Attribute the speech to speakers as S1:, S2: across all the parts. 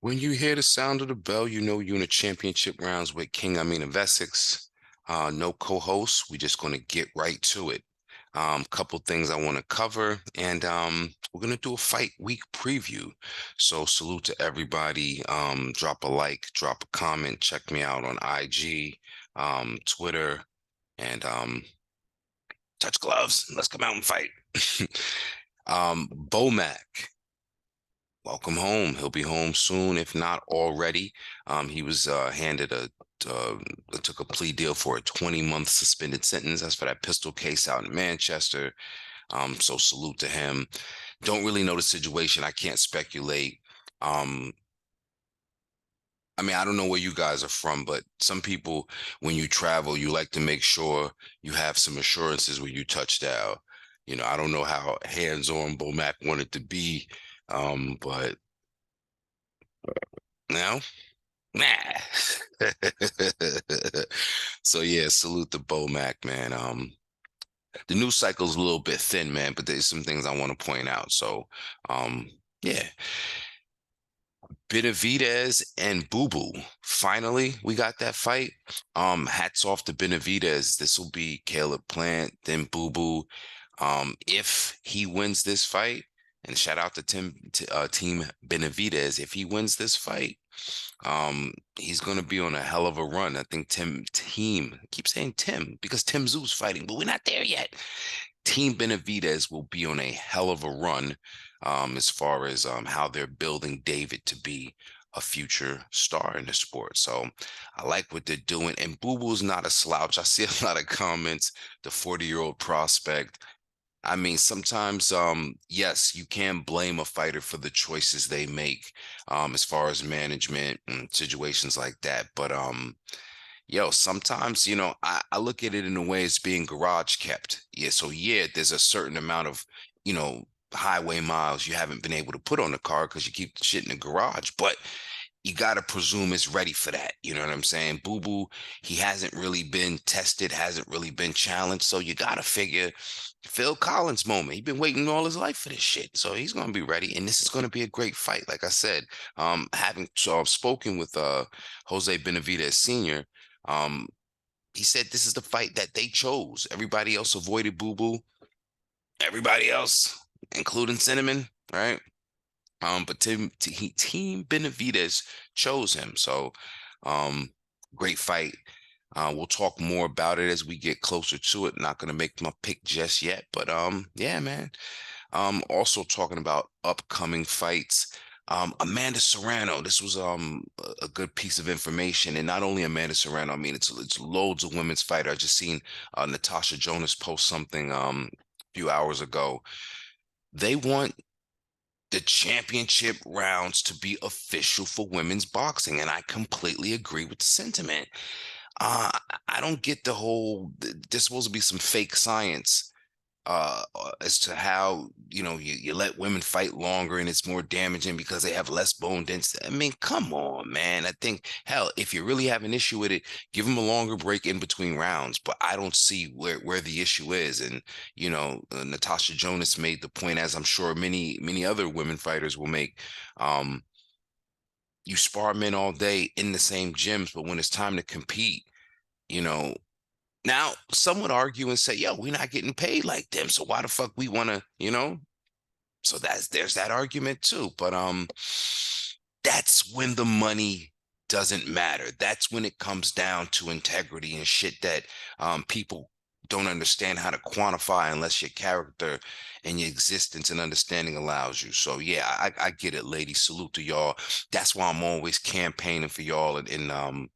S1: When you hear the sound of the bell, you know you're in a championship rounds with of Essex. No co-host. We're just going to get right to it. Couple things I want to cover, and we're going to do a fight week preview. So salute to everybody. Drop a like, drop a comment, check me out on IG, Twitter, and touch gloves. Let's come out and fight. Bomac. Welcome home. He'll be home soon, if not already. He was handed uh, took a plea deal for a 20-month suspended sentence. That's for that pistol case out in Manchester. So salute to him. Don't really know the situation. I can't speculate. Um, I mean, I don't know where you guys are from, but some people, when you travel, you like to make sure you have some assurances when you touch down. I don't know how hands-on Bomac wanted to be, but now. Nah. So yeah, salute the Bomac, man. The news cycle's a little bit thin, man, but there's some things I want to point out. So, yeah, Benavidez and Boo Boo. Finally, we got that fight. Hats off to Benavidez. This will be Caleb Plant, then Boo Boo. If he wins this fight, and shout out to Team Benavidez, if he wins this fight, he's gonna be on a hell of a run. I think I keep saying Tim because Tim Tszyu's fighting, but we're not there yet. Team Benavidez will be on a hell of a run, as far as how they're building David to be a future star in the sport. So I like what they're doing. And Boo Boo's not a slouch. I see a lot of comments. The 40-year-old prospect. I mean, sometimes, yes, you can blame a fighter for the choices they make, as far as management and situations like that. But yo, sometimes, I look at it in a way as being garage kept. Yeah, so yeah, there's a certain amount of, highway miles you haven't been able to put on the car because you keep the shit in the garage. But you got to presume it's ready for that. You know what I'm saying? Boo Boo, he hasn't really been tested, hasn't really been challenged. So you got to figure Phil Collins moment. He's been waiting all his life for this shit. So he's going to be ready. And this is going to be a great fight. Like I said, having spoken with Jose Benavidez Sr., um, he said this is the fight that they chose. Everybody else avoided Boo Boo. Everybody else, including Cinnamon, right? But Team Benavidez chose him. So, um, great fight. We'll talk more about it as we get closer to it. Not gonna make my pick just yet, but yeah, man. Also talking about upcoming fights. Amanda Serrano. This was a good piece of information, and not only Amanda Serrano. I mean, it's loads of women's fighter. I just seen Natasha Jonas post something a few hours ago. They want the championship rounds to be official for women's boxing, and I completely agree with the sentiment. I don't get the whole. There's supposed to be some fake science as to how you let women fight longer and it's more damaging because they have less bone density. I mean, come on, man. I think hell, if you really have an issue with it, give them a longer break in between rounds. But I don't see where the issue is. And Natasha Jonas made the point, as I'm sure many other women fighters will make. Um, you spar men all day in the same gyms, but when it's time to compete, you know, now, some would argue and say, yo, we're not getting paid like them. So why the fuck we want to, So there's that argument too. But that's when the money doesn't matter. That's when it comes down to integrity and shit that people don't understand how to quantify unless your character and your existence and understanding allows you. So yeah, I get it, ladies. Salute to y'all. That's why I'm always campaigning for y'all and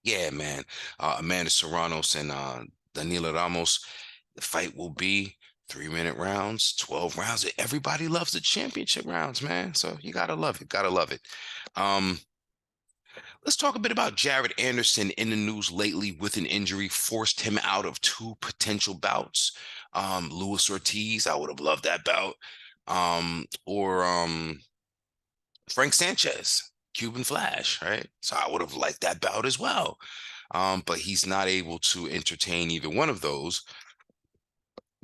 S1: yeah, man. Amanda Serranos and Danila Ramos. The fight will be 3-minute rounds, 12 rounds. Everybody loves the championship rounds, man. So you gotta love it. Gotta love it. Um, let's talk a bit about Jared Anderson in the news lately with an injury, forced him out of two potential bouts. Luis Ortiz, I would have loved that bout. Or Frank Sanchez, Cuban Flash, right? So I would have liked that bout as well. But he's not able to entertain either one of those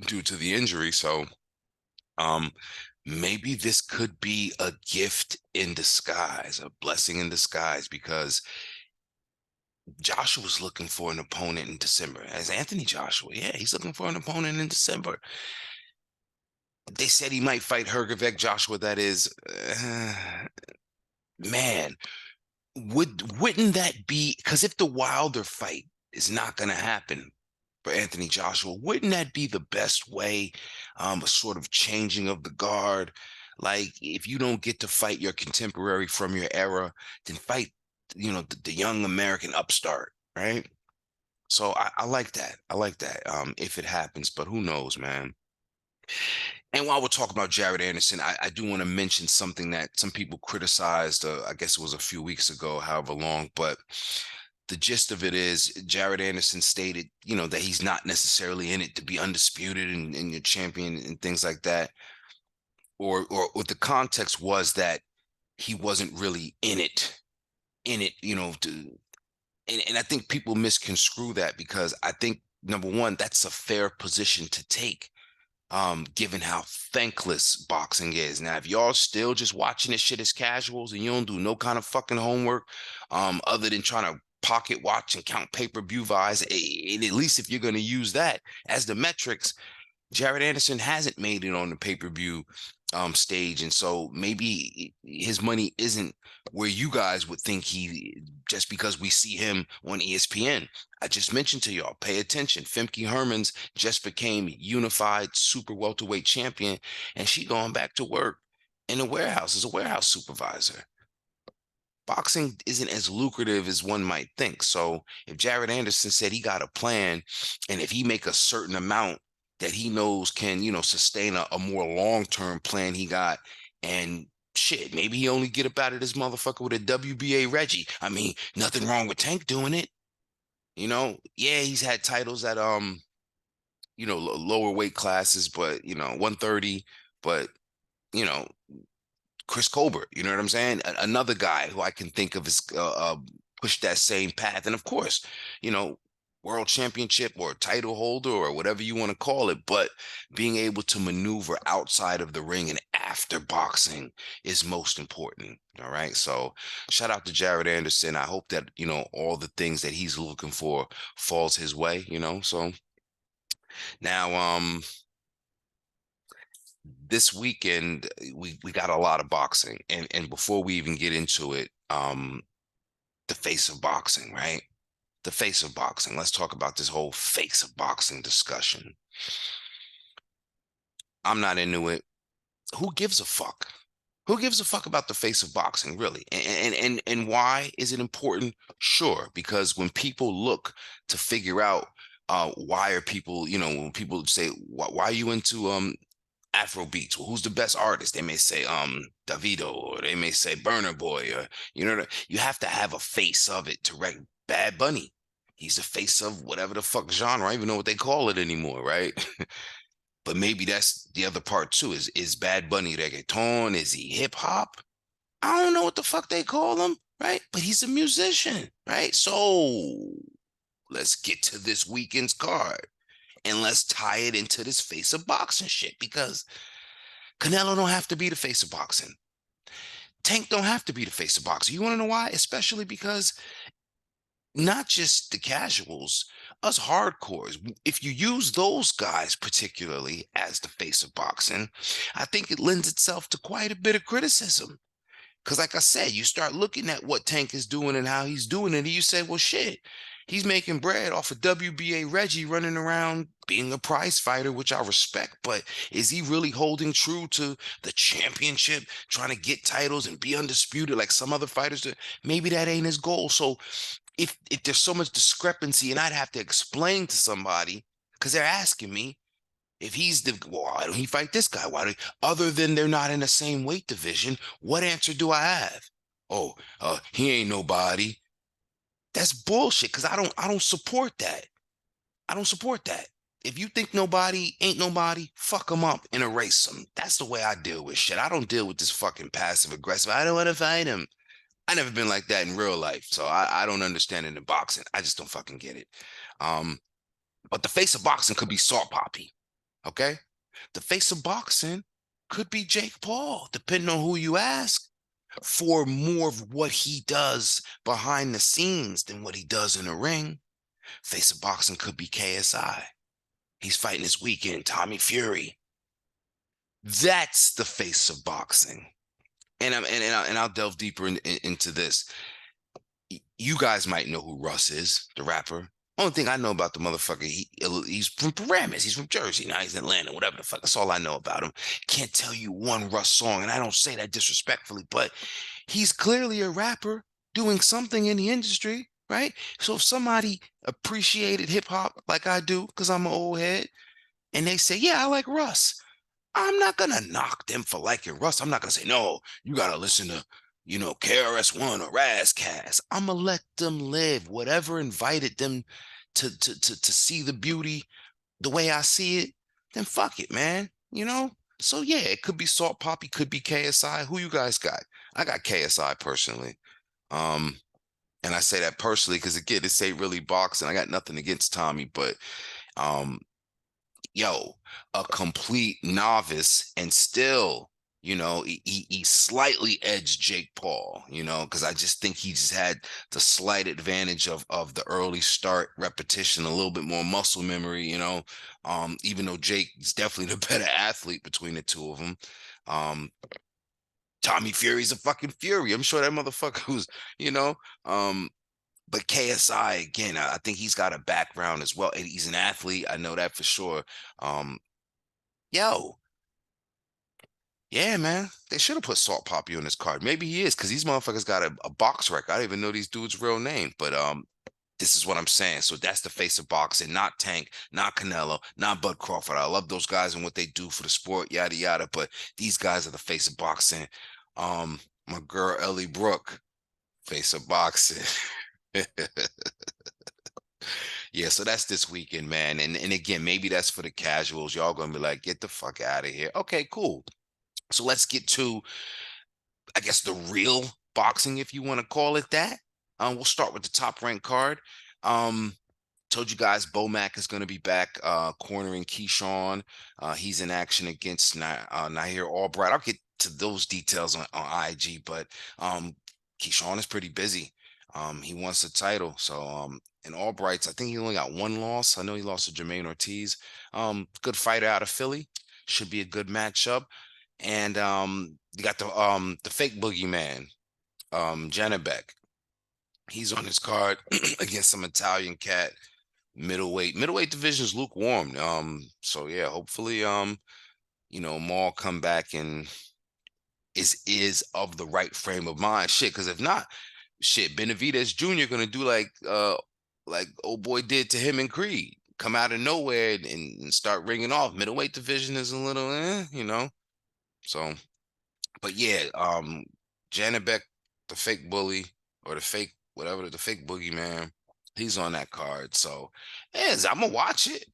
S1: due to the injury. So um, maybe this could be a gift in disguise, a blessing in disguise, because Joshua's looking for an opponent in December. As Anthony Joshua, yeah, he's looking for an opponent in December. They said he might fight Hrgovic Joshua. That is, man, wouldn't that be, because if the Wilder fight is not going to happen for Anthony Joshua, wouldn't that be the best way? A sort of changing of the guard. Like, if you don't get to fight your contemporary from your era, then fight, the young American upstart, right? So I like that. I like that. If it happens, but who knows, man. And while we're talking about Jared Anderson, I do want to mention something that some people criticized. I guess it was a few weeks ago, however long, but the gist of it is Jared Anderson stated, that he's not necessarily in it to be undisputed and your champion and things like that. Or what the context was that he wasn't really in it, and I think people misconstrue that, because I think, number one, that's a fair position to take, given how thankless boxing is. Now, if y'all still just watching this shit as casuals and you don't do no kind of fucking homework, other than trying to pocket watch and count pay-per-view buys, and at least if you're going to use that as the metrics, Jared Anderson hasn't made it on the pay-per-view stage, and so maybe his money isn't where you guys would think he, just because we see him on ESPN. I just mentioned to y'all, pay attention. Femke Hermans just became unified super welterweight champion, and she going back to work in a warehouse as a warehouse supervisor. Boxing isn't as lucrative as one might think. So if Jared Anderson said he got a plan, and if he make a certain amount that he knows can, sustain a more long-term plan he got, and shit, maybe he only get up out of this motherfucker with a WBA Reggie. I mean, nothing wrong with Tank doing it. Yeah, he's had titles at lower weight classes, but 130, but you know, Chris Colbert, you know what I'm saying? Another guy who I can think of is pushed that same path. And of course, you know, world championship or title holder or whatever you want to call it, but being able to maneuver outside of the ring and after boxing is most important. All right. So shout out to Jared Anderson. I hope that, all the things that he's looking for falls his way. So now, this weekend we got a lot of boxing, and before we even get into it, the face of boxing, right? The face of boxing. Let's talk about this whole face of boxing discussion. I'm not into it. Who gives a fuck? Who gives a fuck about the face of boxing, really? And why is it important? Sure, because when people look to figure out why are people, when people say why are you into Afro beats? Well, who's the best artist? They may say Davido, or they may say Burner Boy, or you have to have a face of it to write Bad Bunny. He's the face of whatever the fuck genre. I don't even know what they call it anymore, right? But maybe that's the other part too. Is Bad Bunny reggaeton? Is he hip hop? I don't know what the fuck they call him, right? But he's a musician, right? So let's get to this weekend's card, and let's tie it into this face of boxing shit, because Canelo don't have to be the face of boxing. Tank don't have to be the face of boxing. You want to know why? Especially because not just the casuals, us hardcores, if you use those guys particularly as the face of boxing, I think it lends itself to quite a bit of criticism. Because, like I said, you start looking at what Tank is doing and how he's doing it, and you say, well, shit, he's making bread off of WBA Reggie running around being a prize fighter, which I respect, but is he really holding true to the championship, trying to get titles and be undisputed like some other fighters do? Maybe that ain't his goal. So if there's so much discrepancy, and I'd have to explain to somebody, because they're asking me, if he's why don't he fight this guy? Other than they're not in the same weight division, what answer do I have? Oh, he ain't nobody. That's bullshit, because I don't support that. I don't support that. If you think nobody ain't nobody, fuck them up and erase them. That's the way I deal with shit. I don't deal with this fucking passive aggressive. I don't want to fight him. I never been like that in real life, so I don't understand it in boxing. I just don't fucking get it. But the face of boxing could be Salt Papi. Okay, the face of boxing could be Jake Paul, depending on who you ask, for more of what he does behind the scenes than what he does in the ring. Face of boxing could be KSI. He's fighting this weekend, Tommy Fury. That's the face of boxing. And I'll delve deeper into this. You guys might know who Russ is, the rapper. Only thing I know about the motherfucker, he's from Paramus. He's from Jersey. Now he's in Atlanta, whatever the fuck. That's all I know about him. Can't tell you one Russ song, and I don't say that disrespectfully, but he's clearly a rapper doing something in the industry, right? So if somebody appreciated hip hop like I do, because I'm an old head, and they say, yeah, I like Russ, I'm not gonna knock them for liking Russ. I'm not gonna say, no, you gotta listen to, KRS-One or Razzcast. I'm gonna let them live. Whatever invited them to see the beauty the way I see it, then fuck it, man. So yeah, it could be Salt Papi, could be KSI. Who you guys got? I got KSI personally. And I say that personally because again, this ain't really boxing. I got nothing against Tommy, but um, a complete novice and still, he slightly edged Jake Paul, because I just think he just had the slight advantage of the early start repetition, a little bit more muscle memory, even though Jake is definitely the better athlete between the two of them. Tommy Fury's a fucking Fury. I'm sure that motherfucker was, but KSI, again, I think he's got a background as well. And he's an athlete. I know that for sure. Um, yo, yeah, man. They should have put Salt Papi on this card. Maybe he is, because these motherfuckers got a box record. I don't even know these dudes' real name. But this is what I'm saying. So that's the face of boxing, not Tank, not Canelo, not Bud Crawford. I love those guys and what they do for the sport, yada yada. But these guys are the face of boxing. My girl Ellie Brooke, face of boxing. Yeah, so that's this weekend, man. And again, maybe that's for the casuals. Y'all gonna be like, get the fuck out of here. Okay, cool. So let's get to, I guess, the real boxing, if you want to call it that. We'll start with the top ranked card. Um, Told you guys Bomac is going to be back cornering Keyshawn. He's in action against Nahir Albright. I'll get to those details on IG, but Keyshawn is pretty busy. He wants the title. So and Albright's, I think he only got one loss. I know he lost to Jermaine Ortiz. Good fighter out of Philly. Should be a good matchup. And you got the fake boogeyman, Janabek. He's on his card against some Italian cat. Middleweight division is lukewarm. So yeah, hopefully Maul come back and is of the right frame of mind. Shit, because if not, shit, Benavidez Jr. gonna do like old boy did to him in Creed. Come out of nowhere and start ringing off. Middleweight division is a little, So, but yeah, Janabek, the fake bully, or the fake whatever, the fake boogeyman, he's on that card. So, yes, I'm gonna watch it,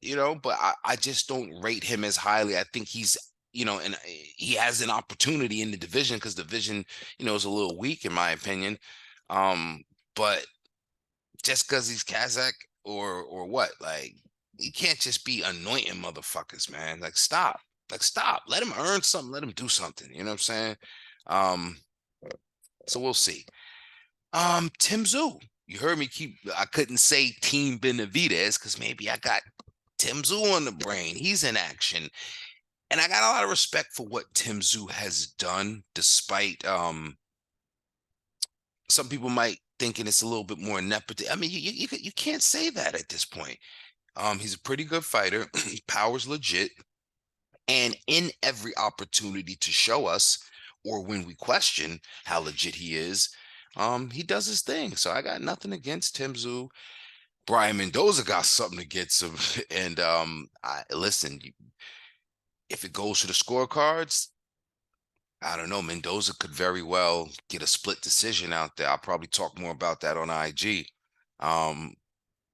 S1: but I just don't rate him as highly. I think he's, and he has an opportunity in the division because the division, is a little weak in my opinion. But just because he's Kazakh or what, like, you can't just be anointing motherfuckers, man. Like, stop. Like, stop. Let him earn something. Let him do something. You know what I'm saying? So we'll see. Tim Tszyu. You heard me I couldn't say Team Benavidez because maybe I got Tim Tszyu on the brain. He's in action. And I got a lot of respect for what Tim Tszyu has done, despite some people might thinking it's a little bit more nepotism. I mean, you can't say that at this point. He's a pretty good fighter. Power's legit. And in every opportunity to show us, or when we question how legit he is, he does his thing. So I got nothing against Tim Tszyu. Brian Mendoza got something against him. And listen, if it goes to the scorecards, I don't know. Mendoza could very well get a split decision out there. I'll probably talk more about that on IG.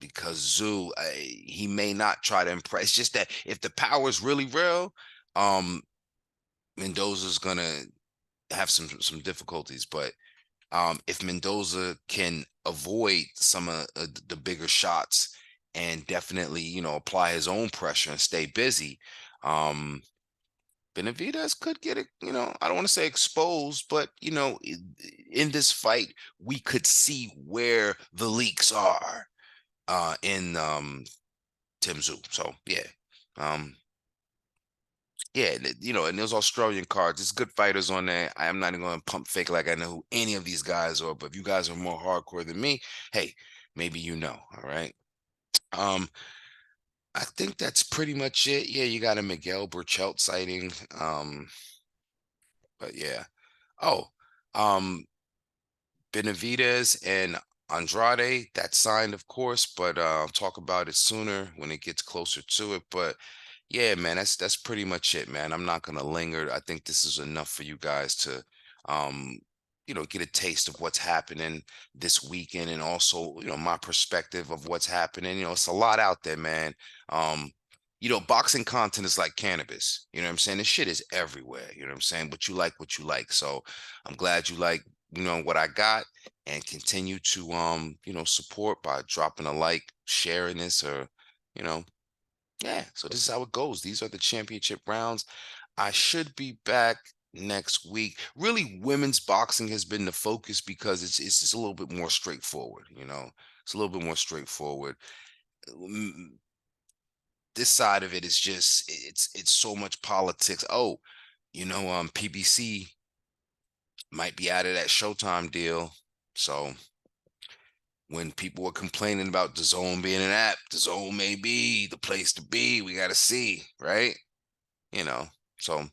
S1: Because Tszyu, he may not try to impress. It's just that if the power is really real, Mendoza's gonna have some difficulties. But if Mendoza can avoid some of the bigger shots and definitely, apply his own pressure and stay busy, Benavidez could get it, I don't want to say exposed, but in this fight, we could see where the leaks are in Tim Tszyu. So yeah. Um yeah, and those Australian cards, it's good fighters on there. I am not even going to pump fake like I know who any of these guys are, but if you guys are more hardcore than me, hey, maybe all right. Um, I think that's pretty much it. Yeah, you got a Miguel Burchelt sighting. But yeah. Oh, um, Benavidez and Andrade, that's signed, of course, but I'll talk about it sooner when it gets closer to it. But yeah, man, that's pretty much it, man. I'm not gonna linger. I think this is enough for you guys to um get a taste of what's happening this weekend, and also, my perspective of what's happening. It's a lot out there, man. Um, boxing content is like cannabis. You know what I'm saying? This shit is everywhere. You know what I'm saying? But you like what you like. So I'm glad you like, what I got, and continue to support by dropping a like, sharing this, or you know, yeah. So this is how it goes. These are the championship rounds. I should be back next week. Really, women's boxing has been the focus because it's just a little bit more straightforward. It's a little bit more straightforward. Mm, This side of it is just it's so much politics. Oh, PBC might be out of that Showtime deal. So when people were complaining about the zone being an app, the zone may be the place to be. We got to see, right? you know. So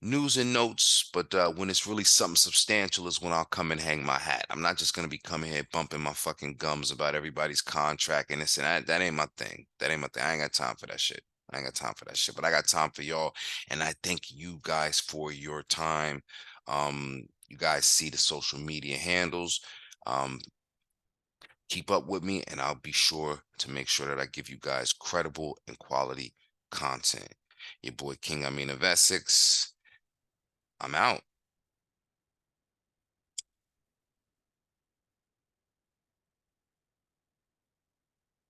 S1: news and notes, but when it's really something substantial is when I'll come and hang my hat. I'm not just gonna be coming here bumping my fucking gums about everybody's contract and this and that. That ain't my thing. That ain't my thing. I ain't got time for that shit. I ain't got time for that shit. But I got time for y'all, and I thank you guys for your time. You guys see the social media handles. Um, Keep up with me, and I'll be sure to make sure that I give you guys credible and quality content. Your boy King, of Essex. I'm out.